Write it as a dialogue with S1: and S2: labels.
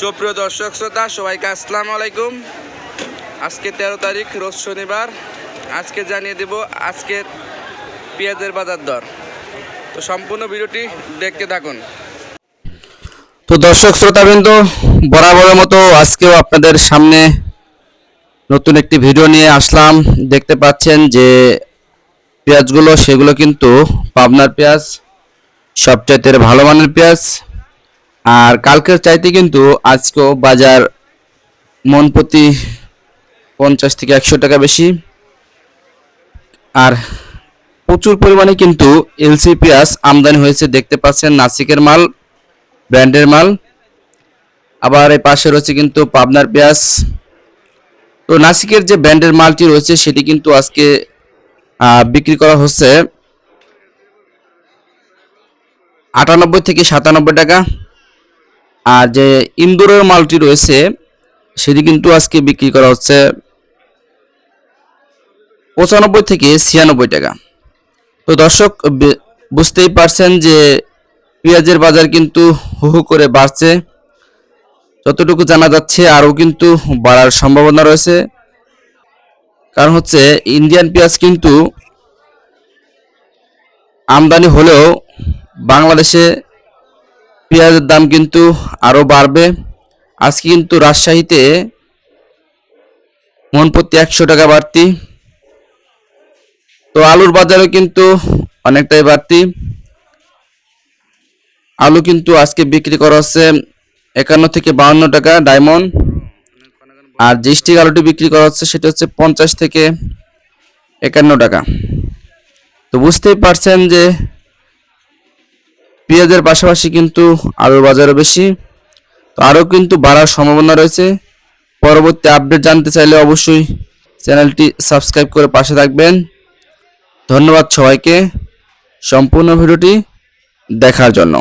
S1: সুপ্রিয় দর্শক শ্রোতা সবাইকে আসসালামু আলাইকুম। আজকে 13 তারিখ রোজ শনিবার। আজকে জানিয়ে দেব আজকের পেঁয়াজের বাজার দর। তো সম্পূর্ণ ভিডিওটি দেখতে থাকুন।
S2: তো দর্শক শ্রোতাবৃন্দ, বরাবরের মতো আজকেও আপনাদের সামনে নতুন একটি ভিডিও নিয়ে আসলাম। দেখতে পাচ্ছেন যে পেঁয়াজগুলো সেগুলো কিন্তু পাবনার পেঁয়াজ, সবচাইতে ভালো মানের পেঁয়াজ। আর কালকের চাইতে কিন্তু আজকেও বাজার মন প্রতি 50 থেকে 100 টাকা বেশি। আর প্রচুর পরিমাণে কিন্তু এলসি পেঁয়াজ আমদানি হয়েছে। দেখতে পাচ্ছেন নাসিকের মাল, ব্র্যান্ডের মাল। আবার এই পাশে রয়েছে কিন্তু পাবনার পেঁয়াজ। তো নাসিকের যে ব্র্যান্ডের মালটি রয়েছে সেটি কিন্তু আজকে বিক্রি করা হচ্ছে 98 থেকে 97 টাকা। আর যে ইন্দোরের মালটি রয়েছে সেটি কিন্তু আজকে বিক্রি করা হচ্ছে 95 থেকে 96 টাকা। তো দর্শক বুঝতেই পারছেন যে পেঁয়াজের বাজার কিন্তু হু হু করে বাড়ছে। যতটুকু জানা যাচ্ছে আরও কিন্তু বাড়ার সম্ভাবনা রয়েছে। কারণ হচ্ছে ইন্ডিয়ান পেঁয়াজ কিন্তু আমদানি হলেও বাংলাদেশে পেঁয়াজের দাম কিন্তু আরও বাড়বে। আজকে কিন্তু রাজশাহীতে মন প্রতি 100 টাকা বাড়তি। তো আলুর বাজারও কিন্তু অনেকটাই বাড়তি। আলু কিন্তু আজকে বিক্রি করা হচ্ছে 51 থেকে 52 টাকা ডায়মন্ড। আর যে স্টিক আলুটি বিক্রি করা হচ্ছে সেটা হচ্ছে 50 থেকে 51 টাকা। তো বুঝতেই পারছেন যে পেঁয়াজের পাশাপাশি কিন্তু আলুর বাজারও বেশি। তো আরও কিন্তু বাড়ার সম্ভাবনা রয়েছে। পরবর্তী আপডেট জানতে চাইলে অবশ্যই চ্যানেলটি সাবস্ক্রাইব করে পাশে থাকবেন। ধন্যবাদ সবাইকে সম্পূর্ণ ভিডিওটি দেখার জন্য।